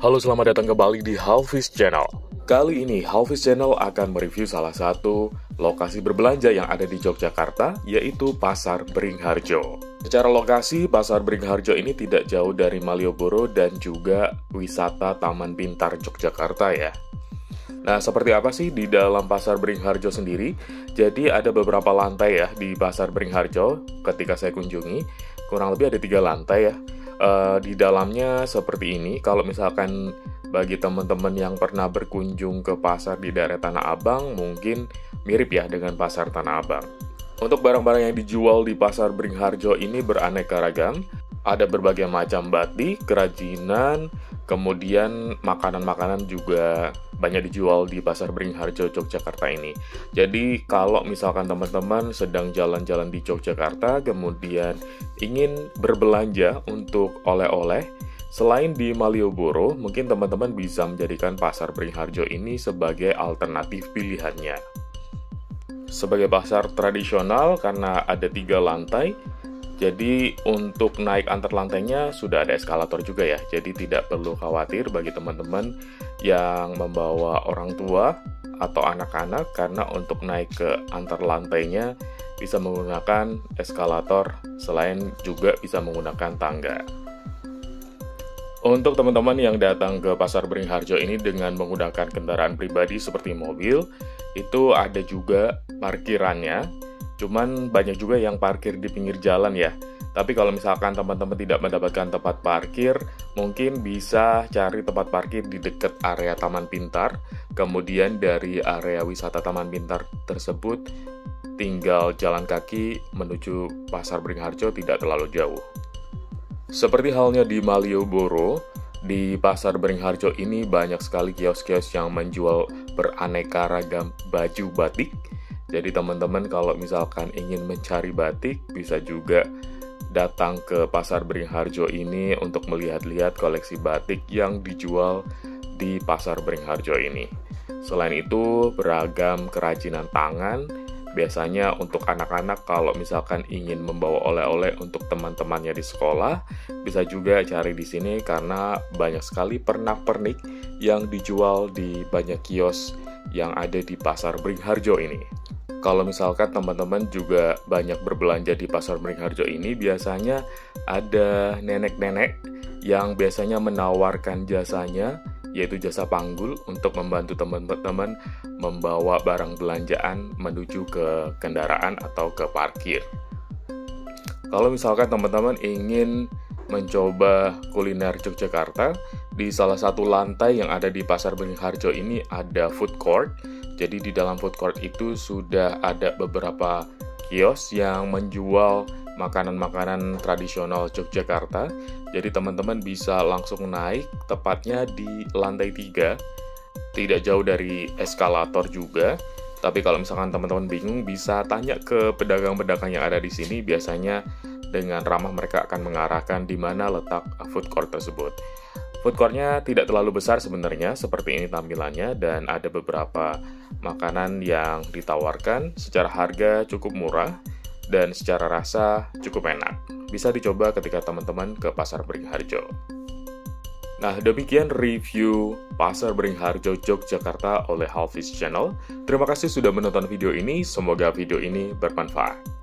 Halo, selamat datang kembali di Hafiz Channel. Kali ini Hafiz Channel akan mereview salah satu lokasi berbelanja yang ada di Yogyakarta, yaitu Pasar Beringharjo. Secara lokasi, Pasar Beringharjo ini tidak jauh dari Malioboro dan juga wisata Taman Pintar Yogyakarta ya. Nah, seperti apa sih di dalam Pasar Beringharjo sendiri? Jadi ada beberapa lantai ya di Pasar Beringharjo ketika saya kunjungi. Kurang lebih ada 3 lantai ya. Di dalamnya seperti ini. Kalau misalkan bagi teman-teman yang pernah berkunjung ke pasar di daerah Tanah Abang, mungkin mirip ya dengan pasar Tanah Abang. Untuk barang-barang yang dijual di Pasar Beringharjo ini beraneka ragam. Ada berbagai macam batik, kerajinan, kemudian makanan-makanan juga banyak dijual di Pasar Beringharjo Yogyakarta ini. Jadi kalau misalkan teman-teman sedang jalan-jalan di Yogyakarta, kemudian ingin berbelanja untuk oleh-oleh, selain di Malioboro, mungkin teman-teman bisa menjadikan Pasar Beringharjo ini sebagai alternatif pilihannya. Sebagai pasar tradisional karena ada 3 lantai, jadi untuk naik antar lantainya sudah ada eskalator juga ya. Jadi tidak perlu khawatir bagi teman-teman yang membawa orang tua atau anak-anak, karena untuk naik ke antar lantainya bisa menggunakan eskalator, selain juga bisa menggunakan tangga. Untuk teman-teman yang datang ke Pasar Beringharjo ini dengan menggunakan kendaraan pribadi seperti mobil, itu ada juga parkirannya. Cuman banyak juga yang parkir di pinggir jalan ya. Tapi kalau misalkan teman-teman tidak mendapatkan tempat parkir, mungkin bisa cari tempat parkir di dekat area Taman Pintar. Kemudian dari area wisata Taman Pintar tersebut, tinggal jalan kaki menuju Pasar Beringharjo, tidak terlalu jauh. Seperti halnya di Malioboro, di Pasar Beringharjo ini banyak sekali kios-kios yang menjual beraneka ragam baju batik. Jadi teman-teman kalau misalkan ingin mencari batik, bisa juga datang ke Pasar Beringharjo ini untuk melihat-lihat koleksi batik yang dijual di Pasar Beringharjo ini. Selain itu, beragam kerajinan tangan, biasanya untuk anak-anak kalau misalkan ingin membawa oleh-oleh untuk teman-temannya di sekolah, bisa juga cari di sini karena banyak sekali pernak-pernik yang dijual di banyak kios yang ada di Pasar Beringharjo ini. Kalau misalkan teman-teman juga banyak berbelanja di Pasar Beringharjo ini, biasanya ada nenek-nenek yang biasanya menawarkan jasanya, yaitu jasa panggul untuk membantu teman-teman membawa barang belanjaan menuju ke kendaraan atau ke parkir. Kalau misalkan teman-teman ingin mencoba kuliner Yogyakarta, di salah satu lantai yang ada di Pasar Beringharjo ini ada food court. Jadi di dalam food court itu sudah ada beberapa kios yang menjual makanan-makanan tradisional Yogyakarta. Jadi teman-teman bisa langsung naik, tepatnya di lantai 3. Tidak jauh dari eskalator juga. Tapi kalau misalkan teman-teman bingung, bisa tanya ke pedagang-pedagang yang ada di sini. Biasanya dengan ramah mereka akan mengarahkan di mana letak food court tersebut. Food court-nya tidak terlalu besar sebenarnya, seperti ini tampilannya, dan ada beberapa makanan yang ditawarkan. Secara harga cukup murah, dan secara rasa cukup enak. Bisa dicoba ketika teman-teman ke Pasar Beringharjo. Nah, demikian review Pasar Beringharjo Yogyakarta oleh Hafiz Channel. Terima kasih sudah menonton video ini, semoga video ini bermanfaat.